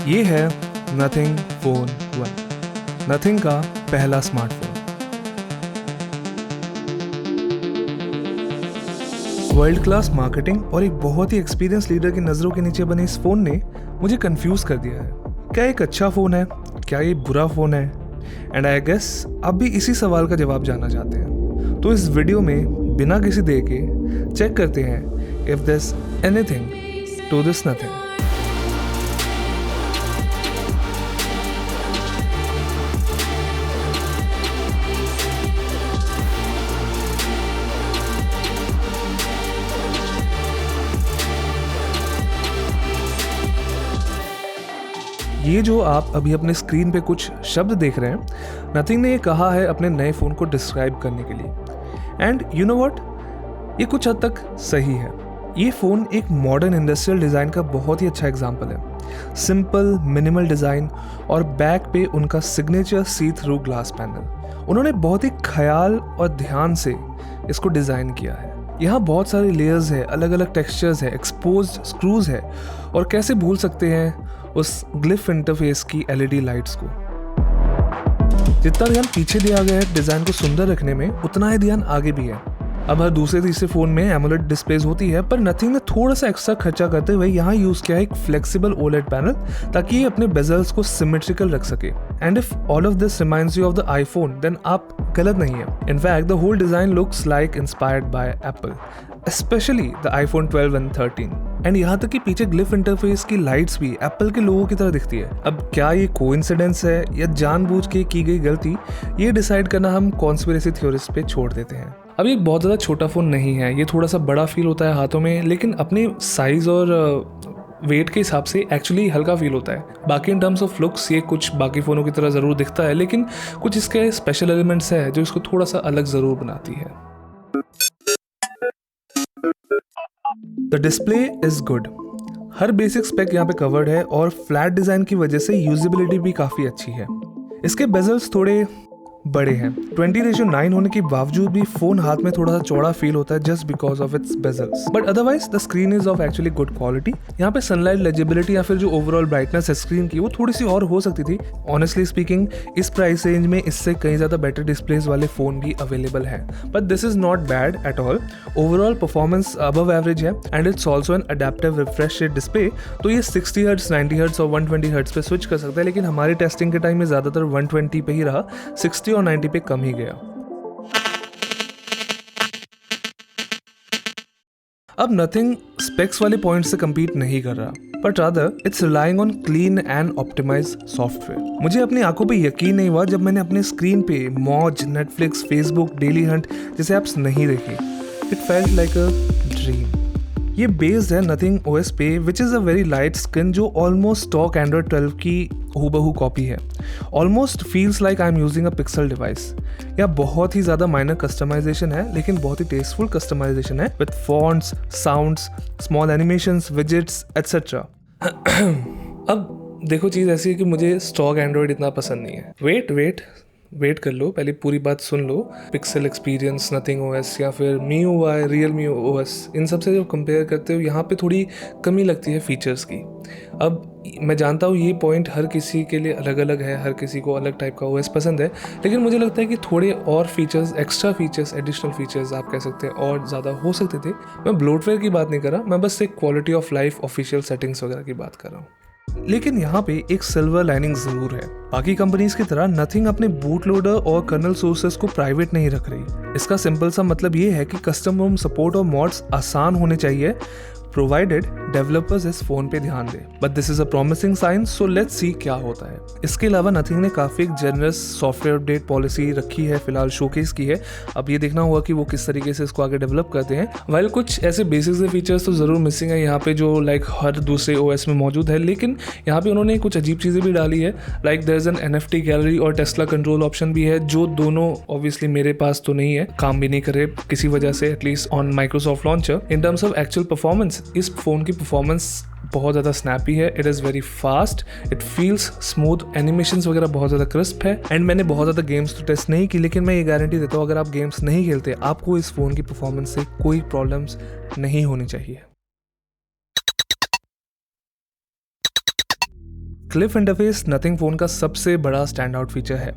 ये है nothing phone 1, nothing का पहला स्मार्टफोन। वर्ल्ड क्लास मार्केटिंग और एक बहुत ही एक्सपीरियंस लीडर की नज़रों के नीचे बने इस फ़ोन ने मुझे कंफ्यूज कर दिया है। क्या एक अच्छा फ़ोन है, क्या ये बुरा फ़ोन है? एंड आई गेस आप भी इसी सवाल का जवाब जानना चाहते हैं। तो इस वीडियो में बिना किसी देर के चेक करते हैं if this anything to this nothing. ये जो आप अभी अपने स्क्रीन पे कुछ शब्द देख रहे हैं, नथिंग ने ये कहा है अपने नए फ़ोन को डिस्क्राइब करने के लिए। एंड यू नो व्हाट, ये कुछ हद तक सही है। ये फ़ोन एक मॉडर्न इंडस्ट्रियल डिज़ाइन का बहुत ही अच्छा एग्जाम्पल है। सिंपल मिनिमल डिज़ाइन और बैक पे उनका सिग्नेचर सी थ्रू ग्लास पैनल। उन्होंने बहुत ही ख्याल और ध्यान से इसको डिज़ाइन किया है। यहाँ बहुत सारे लेयर्स है, अलग अलग टेक्सचर्स है, एक्सपोज्ड स्क्रूज है, और कैसे भूल सकते हैं उस ग्लिफ इंटरफेस की एलईडी लाइट्स को। जितना ध्यान पीछे दिया गया है डिज़ाइन को सुंदर रखने में, उतना ही ध्यान आगे भी है। अब हर दूसरे तीसरे फ़ोन में एमोलेड डिस्प्लेज होती है, पर नथिंग ने थोड़ा सा एक्स्ट्रा खर्चा करते हुए यहाँ यूज़ किया है एक फ्लेक्सिबल ओलेड पैनल, ताकि ये अपने बेजल्स को सिमेट्रिकल रख सके। And if all of this reminds you of the iPhone, then आप गलत नहीं है। In fact the whole design looks like inspired by Apple, specially the iPhone 12 and 13। And यहाँ तक कि पीछे ग्लिफ इंटरफेस की लाइट्स भी एप्पल के लोगों की तरह दिखती है। अब क्या ये कोइंसिडेंस है या जानबूझ के की गई गलती, ये डिसाइड करना हम कॉन्स्पिरेसी थ्योरिस्ट पे छोड़ देते हैं। अब ये बहुत ज़्यादा छोटा फ़ोन नहीं है, ये थोड़ा सा बड़ा फील होता है हाथों में, लेकिन अपने साइज़ और वेट के हिसाब से एक्चुअली हल्का फील होता है। बाकी इन टर्म्स ऑफ लुक्स ये कुछ बाकी फ़ोनों की तरह ज़रूर दिखता है, लेकिन कुछ इसके स्पेशल एलिमेंट्स है जो इसको थोड़ा सा अलग ज़रूर बनाती है। द डिस्प्ले इज़ गुड, हर बेसिक स्पेक यहाँ पे कवर्ड है, और फ्लैट डिज़ाइन की वजह से यूजेबिलिटी भी काफ़ी अच्छी है। इसके बेजल्स थोड़े बड़े हैं, 20:9 होने के बावजूद भी फ़ोन हाथ में थोड़ा सा चौड़ा फील होता है just because of its bezels. But otherwise the screen is of actually good quality. यहाँ पे सनलाइट लेजिबिलिटी या फिर जो ओवरऑल ब्राइटनेस है स्क्रीन की, वो थोड़ी सी और हो सकती थी। ऑनेस्टली स्पीकिंग, इस प्राइस रेंज में इससे कहीं ज़्यादा बेटर डिस्प्लेस वाले फ़ोन भी अवेलेबल हैं, but this is not bad at all. Overall performance above average है, and it's also an adaptive refresh rate display. तो ये 60 हर्ट्ज, 90 हर्ट्ज और 120 हर्ट्ज पे स्विच कर सकता है, लेकिन हमारी टेस्टिंग के टाइम में ज़्यादातर 120 पे ही रहा, 60 और 90 पे कम ही गया। अब नथिंग स्पेक्स वाले पॉइंट से compete नहीं कर रहा, but rather it's relying on clean and optimise software. मुझे अपनी आंखों पे यकीन नहीं हुआ जब मैंने अपने स्क्रीन पे मौज, नेटफ्लिक्स, फेसबुक, डेली हंट जैसे ऐप्स नहीं देखे। It felt like a dream. ये बेस्ड है नथिंग OS पे, which is a very light skin, जो ऑलमोस्ट स्टॉक एंड्रॉयड 12 की हूबहू कॉपी है। Almost feels like I am using a pixel device. या बहुत ही ज़्यादा माइनर कस्टमाइजेशन है, लेकिन बहुत ही टेस्टफुल कस्टमाइजेशन है, with fonts, sounds, small animations, widgets etcetera. अब देखो, चीज़ ऐसी है कि मुझे स्टॉक एंड्रॉयड इतना पसंद नहीं है। वेट कर लो, पहले पूरी बात सुन लो। पिक्सल एक्सपीरियंस, नथिंग OS या फिर MIUI, Realme OS, इन सब से जब कंपेयर करते हो, यहाँ पे थोड़ी कमी लगती है फीचर्स की। अब मैं जानता हूँ ये पॉइंट हर किसी के लिए अलग अलग है, हर किसी को अलग टाइप का OS पसंद है, लेकिन मुझे लगता है कि थोड़े और features, extra features, additional features आप कह सकते हैं, और ज़्यादा हो सकते थे। मैं ब्लोटवेयर की बात नहीं कर रहा, मैं बस एक quality of life, official settings वगैरह की बात कर रहा हूँ। लेकिन यहाँ पे एक सिल्वर लाइनिंग जरूर है। बाकी कंपनीज की तरह नथिंग अपने बूट लोडर और कर्नल सोर्सेस को प्राइवेट नहीं रख रही। इसका सिंपल सा मतलब ये है कि कस्टम रोम सपोर्ट और मॉड्स आसान होने चाहिए, प्रोवाइडेड डेवलपर्स इस फोन पे ध्यान दे। But this is a promising sign, so let's see क्या होता है। इसके अलावा नथिंग ने काफ़ी एक जनरस सॉफ्टवेयर अपडेट पॉलिसी रखी है, फिलहाल शोकेस की है। अब ये देखना होगा कि वो किस तरीके से इसको आगे डेवलप करते हैं। वाइल कुछ ऐसे बेसिक से फीचर्स तो ज़रूर मिसिंग है यहाँ पे, जो लाइक हर दूसरे OS में मौजूद है, लेकिन यहाँ पे उन्होंने कुछ अजीब चीज़ें भी डाली है। Like there is an NFT gallery और टेस्ला कंट्रोल ऑप्शन भी है, जो दोनों ऑब्वियसली मेरे पास तो नहीं है, काम भी नहीं करे किसी वजह से, at least on Microsoft launcher. In terms of actual performance, इस फोन की परफॉर्मेंस बहुत ज़्यादा स्नैपी है। It is very fast, it feels smooth, animations वगैरह बहुत ज़्यादा क्रिस्प है। एंड मैंने बहुत ज़्यादा गेम्स तो टेस्ट नहीं की, लेकिन मैं ये गारंटी देता हूँ अगर आप गेम्स नहीं खेलते, आपको इस फ़ोन की परफॉर्मेंस से कोई प्रॉब्लम्स नहीं होनी चाहिए। ग्लिफ इंटरफेस नथिंग फ़ोन का सबसे बड़ा स्टैंड आउट फीचर है।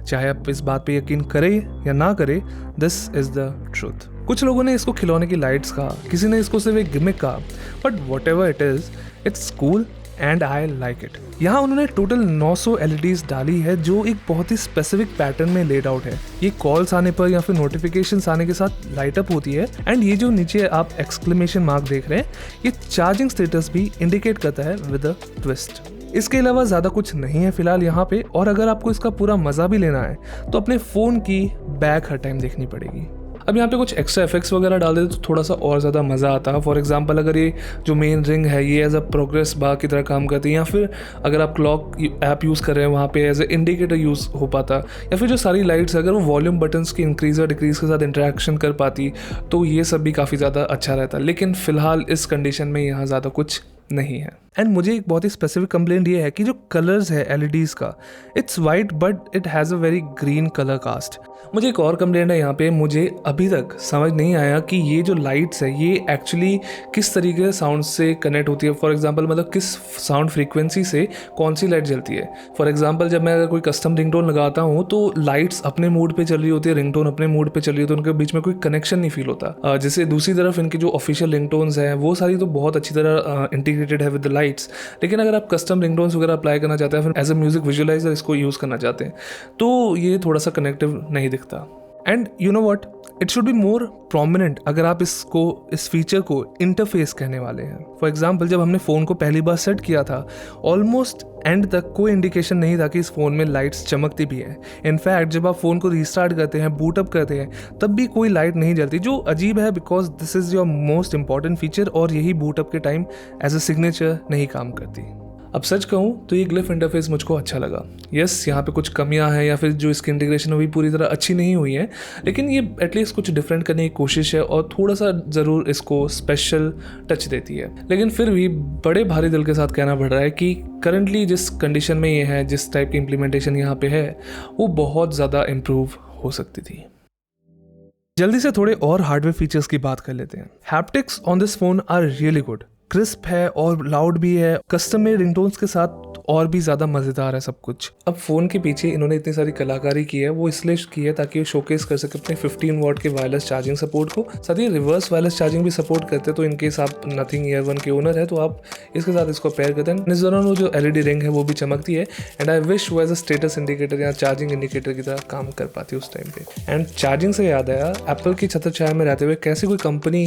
चाहे आप इस बात पे यकीन करें या ना करें, दिस इज़ द ट्रूथ। कुछ लोगों ने इसको खिलौने की लाइट्स कहा, किसी ने इसको सिर्फ एक गिमिक कहा, but what ever it is, it's cool and I like it. यहाँ उन्होंने टोटल 900 LEDs डाली है जो एक बहुत ही स्पेसिफिक पैटर्न में लेड आउट है। ये कॉल्स आने पर या फिर नोटिफिकेशंस आने के साथ लाइट अप होती है। एंड ये जो नीचे आप एक्सक्लेमेशन मार्क देख रहे हैं, ये चार्जिंग स्टेटस भी इंडिकेट करता है विद अ ट्विस्ट। इसके अलावा ज़्यादा कुछ नहीं है फिलहाल यहाँ पे, और अगर आपको इसका पूरा मज़ा भी लेना है तो अपने फ़ोन की बैक हर टाइम देखनी पड़ेगी। अब यहाँ पे कुछ एक्स्ट्रा इफेक्ट्स वगैरह डाल देते तो थोड़ा सा और ज़्यादा मज़ा आता। फॉर एग्जांपल, अगर ये जो मेन रिंग है ये एज अ प्रोग्रेस बार की तरह काम करती है, या फिर अगर आप क्लॉक ऐप यूज़ कर रहे हैं वहाँ पे एज ए इंडिकेटर यूज़ हो पाता, या फिर जो सारी लाइट्स अगर वो वॉल्यूम बटन्स की इंक्रीज़ और डिक्रीज़ के साथ इंटरेक्शन कर पाती, तो ये सब भी काफ़ी ज़्यादा अच्छा रहता। लेकिन फ़िलहाल इस कंडीशन में यहाँ ज़्यादा कुछ नहीं है। एंड मुझे एक बहुत ही स्पेसिफिक कंप्लेंट ये है कि जो कलर्स है LEDs का, it's white but it has a very green colour cast. मुझे एक और कंप्लेंट है यहाँ पे, मुझे अभी तक समझ नहीं आया कि ये जो लाइट्स है ये एक्चुअली किस तरीके से साउंड से कनेक्ट होती है। फॉर एग्जांपल, मतलब किस साउंड फ्रीक्वेंसी से कौन सी लाइट जलती है। फॉर एग्जांपल, जब मैं अगर कोई कस्टम रिंगटोन लगाता हूँ तो लाइट्स अपने मूड पे चल रही होती है, रिंगटोन अपने मूड पे चल रही होती है, उनके बीच में कोई कनेक्शन नहीं फील होता। जैसे दूसरी तरफ इनकी जो ऑफिशियल रिंगटोन्स हैं वो सारी तो बहुत अच्छी तरह इंटीग्रेटेड है विद द लाइट्स। लेकिन अगर आप कस्टम रिंगटोन्स वगैरह अप्लाई करना चाहते हैं, फिर एज अ म्यूजिक विजुअलाइजर इसको यूज़ करना चाहते हैं, तो ये थोड़ा सा कनेक्टिव नहीं दिखता। And you know what, it should be more prominent अगर आप इस फीचर को इंटरफेस कहने वाले हैं। फॉर एग्जाम्पल, जब हमने फ़ोन को पहली बार सेट किया था, ऑलमोस्ट एंड तक कोई इंडिकेशन नहीं था कि इस फ़ोन में लाइट्स चमकती भी हैं। इनफैक्ट जब आप फ़ोन को रीस्टार्ट करते हैं, बूट अप करते हैं, तब भी कोई लाइट नहीं जलती, जो अजीब है because this is your most important feature, और यही बूट अप के टाइम एज अ सिग्नेचर नहीं काम करती। अब सच कहूँ तो ये ग्लिफ इंटरफेस मुझको अच्छा लगा। यस, यहाँ पे कुछ कमियां हैं या फिर जो इसकी इंटीग्रेशन है वो भी पूरी तरह अच्छी नहीं हुई है, लेकिन ये एटलीस्ट कुछ डिफरेंट करने की कोशिश है और थोड़ा सा ज़रूर इसको स्पेशल टच देती है। लेकिन फिर भी बड़े भारी दिल के साथ कहना पड़ रहा है कि करंटली जिस कंडीशन में ये है, जिस टाइप की इम्प्लीमेंटेशन यहाँ पे है, वो बहुत ज़्यादा इम्प्रूव हो सकती थी। जल्दी से थोड़े और हार्डवेयर फीचर्स की बात कर लेते हैं। Haptics on this phone are really good, crisp है और लाउड भी है। कस्टम में रिंगटोन्स के साथ और भी ज़्यादा मज़ेदार है सब कुछ। अब फ़ोन के पीछे इन्होंने इतनी सारी कलाकारी की है, वो इसलिए की है ताकि वो शोकेस कर सके अपने 15 वॉट के वायरलेस चार्जिंग सपोर्ट को। साथ ही रिवर्स वायरलेस चार्जिंग भी सपोर्ट करते, तो इनकेस आप नथिंग ईयर 1 के ओनर है तो आप इसके साथ इसको पेयर करते हैं। इस दौरान वो जो LED रिंग है वो भी चमकती है, एंड आई विश वो एज अ स्टेटस इंडिकेटर या चार्जिंग इंडिकेटर की तरह काम कर पाती उस टाइम पे। एंड चार्जिंग से याद आया, एप्पल की छत्रछाया में रहते हुए कैसे कोई कंपनी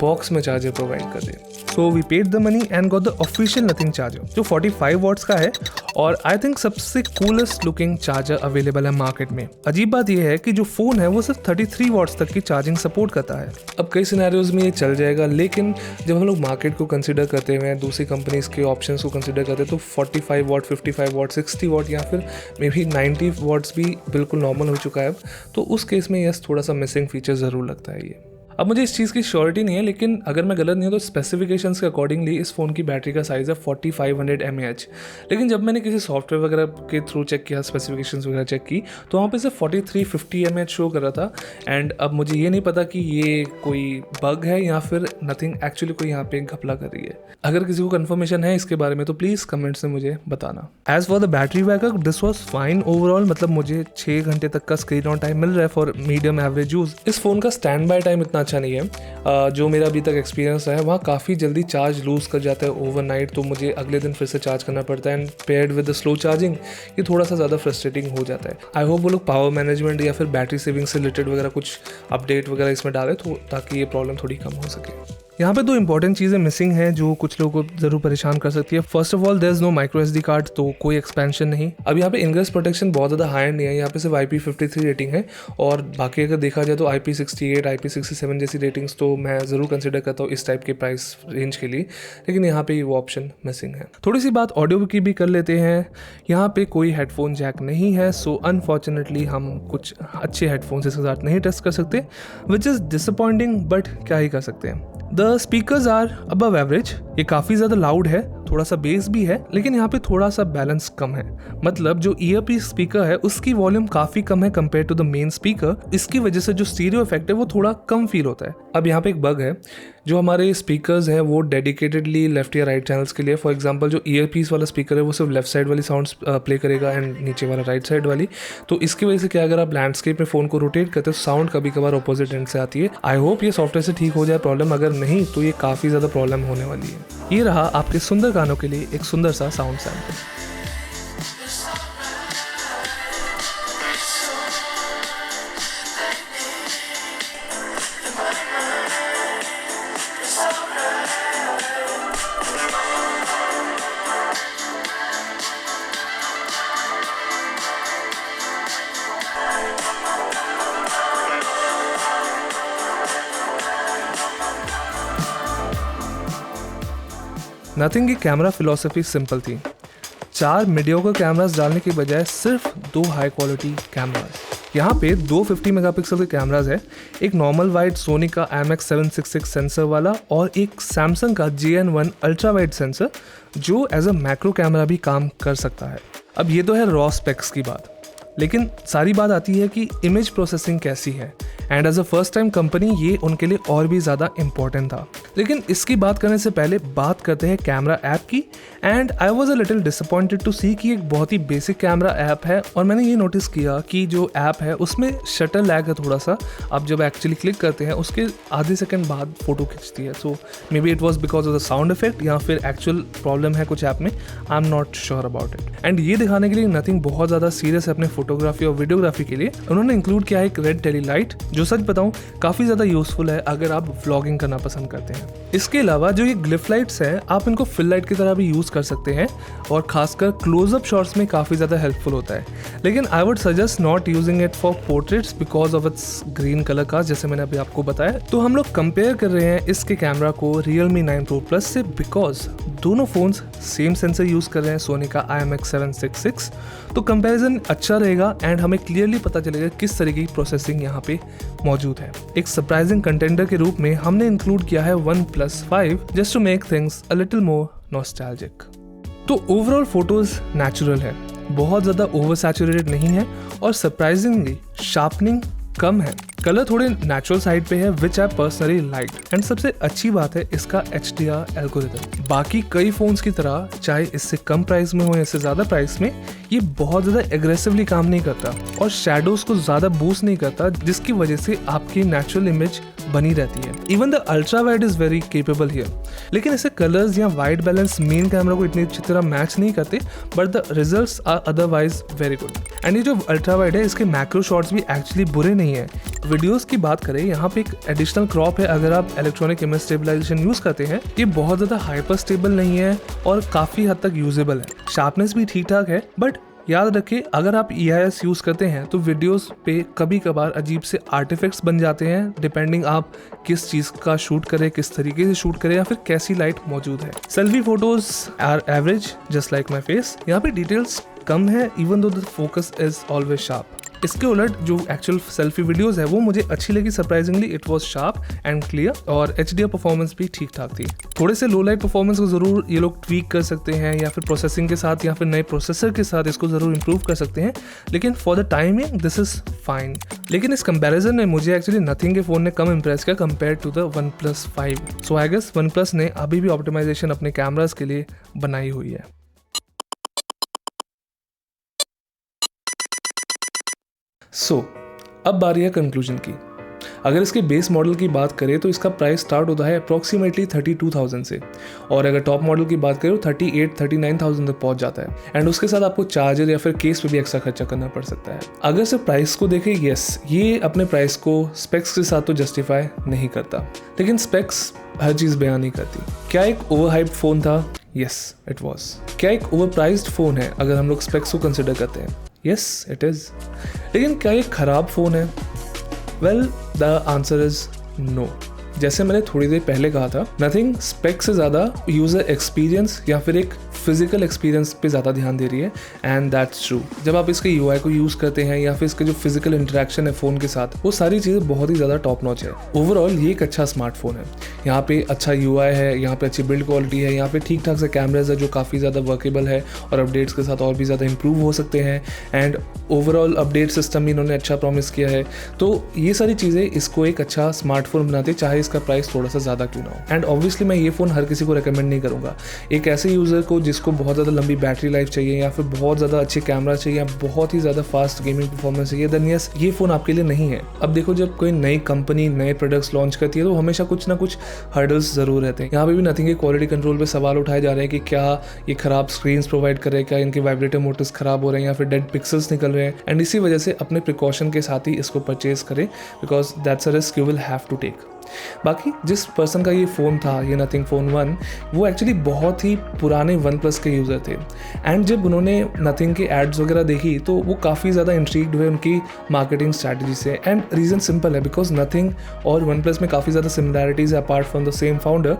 बॉक्स में चार्जर प्रोवाइड कर दे। So we paid the money and got the official Nothing charger, जो 45 वॉट्स का है और आई थिंक सबसे कूलेस्ट लुकिंग चार्जर अवेलेबल है मार्केट में। अजीब बात यह है कि जो फ़ोन है वो सिर्फ 33 वॉट्स तक की चार्जिंग सपोर्ट करता है। अब कई सिनेरियोज में ये चल जाएगा, लेकिन जब हम लोग मार्केट को कंसिडर करते हुए दूसरी कंपनीज के ऑप्शंस को कंसिडर करते हैं तो 45 वॉट, 55 वॉट, 60 वॉट या फिर मे बी 90 वॉट्स भी बिल्कुल नॉर्मल हो चुका है अब। तो उस केस में यस, थोड़ा सा मिसिंग फीचर ज़रूर लगता है ये। अब मुझे इस चीज़ की श्योरिटी नहीं है, लेकिन अगर मैं गलत नहीं हूँ तो स्पेसिफिकेशंस के अकॉर्डिंगली इस फ़ोन की बैटरी का साइज़ है 4500 mAh। लेकिन जब मैंने किसी सॉफ्टवेयर वगैरह के थ्रू चेक किया, स्पेसिफिकेशंस वगैरह चेक की, तो वहाँ पे सिर्फ 4350 mAh शो कर रहा था। एंड अब मुझे ये नहीं पता कि ये कोई बग है या फिर नथिंग एक्चुअली कोई यहाँ पे घपला कर रही है। अगर किसी को कन्फर्मेशन है इसके बारे में तो प्लीज़ कमेंट्स में मुझे बताना। As for the battery backup, this was fine overall, मतलब मुझे 6 घंटे तक का स्क्रीन ऑन टाइम मिल रहा है फॉर मीडियम एवरेज यूज़। इस फ़ोन का स्टैंड बाय टाइम इतना अच्छा नहीं है। जो मेरा अभी तक एक्सपीरियंस है वहाँ काफ़ी जल्दी चार्ज लूज़ कर जाता है ओवरनाइट, तो मुझे अगले दिन फिर से चार्ज करना पड़ता है। And paired with the slow charging ये थोड़ा सा ज़्यादा फ्रस्ट्रेटिंग हो जाता है। आई होप वो लोग पावर मैनेजमेंट या फिर बैटरी सेविंग से रिलेटेड वगैरह कुछ अपडेट वगैरह इसमें डालें तो ताकि ये प्रॉब्लम थोड़ी कम हो सके। यहाँ पे 2 इंपॉर्टेंट चीज़ें मिसिंग हैं जो कुछ लोगों को ज़रूर परेशान कर सकती है। First of all, there is no micro SD card, तो कोई एक्सपेंशन नहीं। अब यहाँ पे इंग्रेस प्रोटेक्शन बहुत ज़्यादा हाई एंड नहीं है, यहाँ पे सिर्फ IP53 रेटिंग है, और बाकी अगर देखा जाए तो IP68, IP67 जैसी रेटिंग्स तो मैं ज़रूर कंसिडर करता हूँ इस टाइप के प्राइस रेंज के लिए, लेकिन यहाँ पे वो ऑप्शन मिसिंग है। थोड़ी सी बात ऑडियो की भी कर लेते हैं। यहाँ पे कोई हेडफोन जैक नहीं है, सो अनफॉर्चुनेटली हम कुछ अच्छे हेडफोन्स इसके साथ नहीं टेस्ट कर सकते, विच इज़ डिसअपॉइंटिंग, बट क्या ही कर सकते हैं। The speakers are above average, ये काफ़ी ज़्यादा लाउड है थोड़ा सा बेस भी है, लेकिन यहाँ पे थोड़ा सा बैलेंस कम है। मतलब जो ईयरपीस स्पीकर है उसकी वॉल्यूम काफी कम है compare to the main speaker. इसकी वजह से जो स्टीरियो इफेक्ट है वो थोड़ा कम फील होता है। अब यहाँ पे एक बग है, जो हमारे स्पीकर्स हैं वो डेडिकेटेडली लेफ्ट या राइट चैनल्स के लिए, फॉर एग्जांपल जो ईयरपीस वाला स्पीकर है वो सिर्फ लेफ्ट साइड वाली साउंड्स प्ले करेगा एंड नीचे वाला राइट साइड वाली। तो इसकी वजह से क्या, अगर आप लैंडस्केप में फ़ोन को रोटेट करते हो साउंड कभी कभार अपोजिट एंड से आती है। आई होप ये सॉफ्टवेयर से ठीक हो जाए प्रॉब्लम, अगर नहीं तो ये काफ़ी ज़्यादा प्रॉब्लम होने वाली है। ये रहा आपके सुंदर कानों के लिए एक सुंदर सा साउंड सैंपल। नथिंग की कैमरा फिलॉसफी सिंपल थी। 4 मीडियोकर कैमरास डालने के बजाय सिर्फ 2 हाई क्वालिटी कैमरास। यहाँ पे 2 50 मेगापिक्सल के कैमरास है, एक नॉर्मल वाइड सोनी का IMX766 सेंसर वाला और एक सैमसंग का JN1 अल्ट्रा वाइड सेंसर जो एज अ मैक्रो कैमरा भी काम कर सकता है। अब ये तो है रॉ स्पेक्स की बात, लेकिन सारी बात आती है कि इमेज प्रोसेसिंग कैसी है, and as a first time company ये उनके लिए और भी ज़्यादा इम्पोर्टेंट था। लेकिन इसकी बात करने से पहले बात करते हैं कैमरा ऐप की। And I was a little disappointed to see कि एक बहुत ही बेसिक कैमरा ऐप है और मैंने ये नोटिस किया कि जो ऐप है उसमें शटर लैग है थोड़ा सा। आप जब एक्चुअली क्लिक करते हैं उसके आधे सेकंड बाद फोटो खींचती है। So maybe it was because of the sound effect या फिर एक्चुअल प्रॉब्लम है कुछ ऐप में, I am not sure about it. And ये दिखाने के लिए नथिंग बहुत ज़्यादा सीरियस है अपने फोटोग्राफी और वीडियोग्राफी के लिए। उन्होंने इंक्लूड किया है एक रेड टेली लाइट, जो सच बताऊं काफ़ी ज़्यादा यूजफुल है अगर आप व्लॉगिंग करना पसंद करते हैं। इसके अलावा जो ये ग्लिफ लाइट्स हैं आप इनको फिल लाइट की तरह भी यूज़ कर सकते हैं और खासकर क्लोजअप शॉट्स में काफ़ी ज़्यादा हेल्पफुल होता है। लेकिन I would suggest not using it for portraits because of its green colour का, जैसे मैंने अभी आपको बताया। तो हम लोग कंपेयर कर रहे हैं इसके कैमरा को Realme 9 Pro Plus से, बिकॉज दोनों फोन्स सेम सेंसर यूज़ कर रहे हैं, सोनी का IMX766। तो कंपैरिजन अच्छा रहेगा एंड हमें क्लियरली पता चलेगा किस तरीके की प्रोसेसिंग यहाँ पे मौजूद है। एक सरप्राइजिंग कंटेंडर के रूप में हमने इंक्लूड किया है OnePlus 5 just to make things a little more nostalgic. तो ओवरऑल फोटोज नेचुरल है, बहुत ज़्यादा ओवर सैचुरेटेड नहीं है और सरप्राइजिंगली शार्पनिंग कम है। कलर थोड़े नेचुरल साइड पे है विच आई पर्सनली लाइक। एंड सबसे अच्छी बात है इसका HDR एल्गोरिथम। बाकी कई फोन्स की तरह चाहे इससे कम प्राइस में हो या इससे ज़्यादा प्राइस में, ये बहुत ज़्यादा एग्रेसिवली काम नहीं करता और शेडोज को ज़्यादा बूस्ट नहीं करता, जिसकी वजह से आपकी नेचुरल इमेज बनी रहती है। Even the ultra wide is very capable here. लेकिन इससे कलर्स या वाइट बैलेंस मेन कैमरा को इतनी अच्छी तरह मैच नहीं करते, but the results are otherwise very good. And ये जो अल्ट्रा वाइड है इसके मैक्रो शॉट्स भी एक्चुअली बुरे नहीं है। वीडियोस की बात करें, यहाँ पे एक एडिशनल क्रॉप है अगर आप इलेक्ट्रॉनिक इमेज स्टेबलाइजेशन यूज करते हैं। ये बहुत ज़्यादा हाइपर स्टेबल नहीं है और काफ़ी हद तक यूजेबल है। शार्पनेस भी ठीक ठाक है, बट याद रखिए अगर आप EIS यूज़ करते हैं तो वीडियोस पे कभी कभार अजीब से आर्टिफैक्ट्स बन जाते हैं, डिपेंडिंग आप किस चीज़ का शूट करें, किस तरीके से शूट करें या फिर कैसी लाइट मौजूद है। Selfie photos are average just like my face. यहाँ पे डिटेल्स कम है even though the focus is always sharp. इसके उलट जो एक्चुअल सेल्फी वीडियोस है वो मुझे अच्छी लगी surprisingly. It was sharp and clear और HDR परफॉर्मेंस भी ठीक ठाक थी। थोड़े से लो लाइट परफॉर्मेंस को ज़रूर ये लोग ट्वीक कर सकते हैं या फिर प्रोसेसिंग के साथ या फिर नए प्रोसेसर के साथ इसको ज़रूर इंप्रूव कर सकते हैं, लेकिन for the timing this is fine. लेकिन इस कंपैरिजन में मुझे एक्चुअली नथिंग के फ़ोन ने कम इंप्रेस किया compare to the OnePlus 5। So I guess OnePlus ने अभी भी ऑप्टिमाइजेशन अपने कैमराज के लिए बनाई हुई है। अब बारी है कंक्लूजन की। अगर इसके बेस मॉडल की बात करें तो इसका प्राइस स्टार्ट होता है अप्रॉक्सीमेटली 32,000 से, और अगर टॉप मॉडल की बात करें तो 38-39,000 तक पहुंच जाता है। एंड उसके साथ आपको चार्जर या फिर केस पे भी एक्स्ट्रा खर्चा करना पड़ सकता है। अगर सिर्फ प्राइस को देखें, यस ये अपने प्राइस को स्पेक्स के साथ तो जस्टिफाई नहीं करता, लेकिन स्पेक्स हर चीज़ बयान नहीं करती। क्या एक ओवर हाइप्ड फ़ोन था? Yes it was. क्या एक ओवर प्राइस्ड फ़ोन है अगर हम लोग स्पेक्स को कंसिडर करते हैं? Yes it is. लेकिन क्या ये ख़राब फ़ोन है? Well the answer is no. जैसे मैंने थोड़ी देर पहले कहा था, नथिंग स्पेक से ज़्यादा यूज़र एक्सपीरियंस या फिर एक फिजिकल एक्सपीरियंस पे ज़्यादा ध्यान दे रही है, एंड दैट्स ट्रू। जब आप इसके UI को यूज़ करते हैं या फिर इसके जो फिजिकल इंटरेक्शन है फ़ोन के साथ, वो सारी चीज़ें बहुत ही ज़्यादा टॉप नॉच है। ओवरऑल ये एक अच्छा स्मार्टफोन है। यहाँ पे अच्छा UI है, यहाँ पे अच्छी बिल्ड क्वालिटी है, यहाँ पे ठीक ठाक से कैमराज है जो काफ़ी ज़्यादा वर्केबल है और अपडेट्स के साथ और भी ज़्यादा इंप्रूव हो सकते हैं, एंड ओवरऑल अपडेट सिस्टम भी इन्होंने अच्छा प्रॉमिस किया है। तो ये सारी चीज़ें इसको एक अच्छा स्मार्टफोन बनाते, चाहे इसका प्राइस थोड़ा सा ज़्यादा क्यों ना हो। एंड ऑब्वियसली मैं ये फ़ोन हर किसी को रिकमेंड नहीं करूँगा। एक ऐसे यूज़र को जिसको बहुत ज़्यादा लंबी बैटरी लाइफ चाहिए या फिर बहुत ज़्यादा अच्छे कैमरा चाहिए या बहुत ही ज़्यादा फास्ट गेमिंग परफॉर्मेंस चाहिए, देन यस ये फ़ोन आपके लिए नहीं है। अब देखो, जब कोई नई कंपनी नए प्रोडक्ट्स लॉन्च करती है तो हमेशा कुछ ना कुछ हर्डल्स ज़रूर रहते हैं। यहाँ पे भी नथिंग के क्वालिटी कंट्रोल पे सवाल उठाए जा रहे हैं कि क्या ये खराब स्क्रीन्स प्रोवाइड कर रहे हैं, क्या इनके वाइब्रेटर मोटर्स खराब हो रहे हैं या फिर डेड पिक्सल्स निकल रहे हैं, एंड इसी वजह से अपने प्रिकॉशन के साथ ही इसको परचेज करें, because that's a risk you will have to take. बाकी जिस पर्सन का ये फ़ोन था, ये नथिंग फ़ोन 1, वो एक्चुअली बहुत ही पुराने OnePlus के यूज़र थे, एंड जब उन्होंने नथिंग के एड्स वगैरह देखी तो वो काफ़ी ज़्यादा इंट्रीग्ड हुए उनकी मार्केटिंग स्ट्रैटेजी से। एंड रीज़न सिंपल है, बिकॉज नथिंग और OnePlus में काफ़ी ज़्यादा सिमिलैरिटीज़ है apart from the same founder.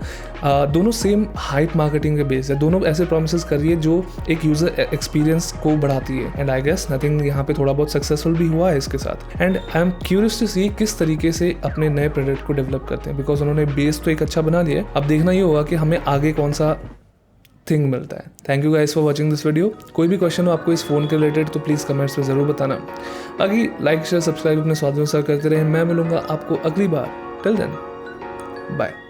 दोनों सेम हाइप मार्केटिंग के बेस है, दोनों ऐसे प्रोमिस कर रही है जो एक यूज़र एक्सपीरियंस को बढ़ाती है, एंड आई गेस नथिंग यहाँ पे थोड़ा बहुत सक्सेसफुल भी हुआ है इसके साथ। And I am curious to see किस तरीके से अपने नए प्रोडक्ट को डेवलप करते हैं, बिकॉज उन्होंने बेस तो एक अच्छा बना लिया है। अब देखना ये होगा कि हमें आगे कौन सा थिंग मिलता है। Thank you guys for watching this video. कोई भी क्वेश्चन हो आपको इस फ़ोन के रिलेटेड तो प्लीज़ कमेंट्स में ज़रूर बताना। बाकी लाइक शेयर सब्सक्राइब अपने स्वाद अनुसार करते रहे। मैं मिलूंगा आपको अगली बार। Till then bye.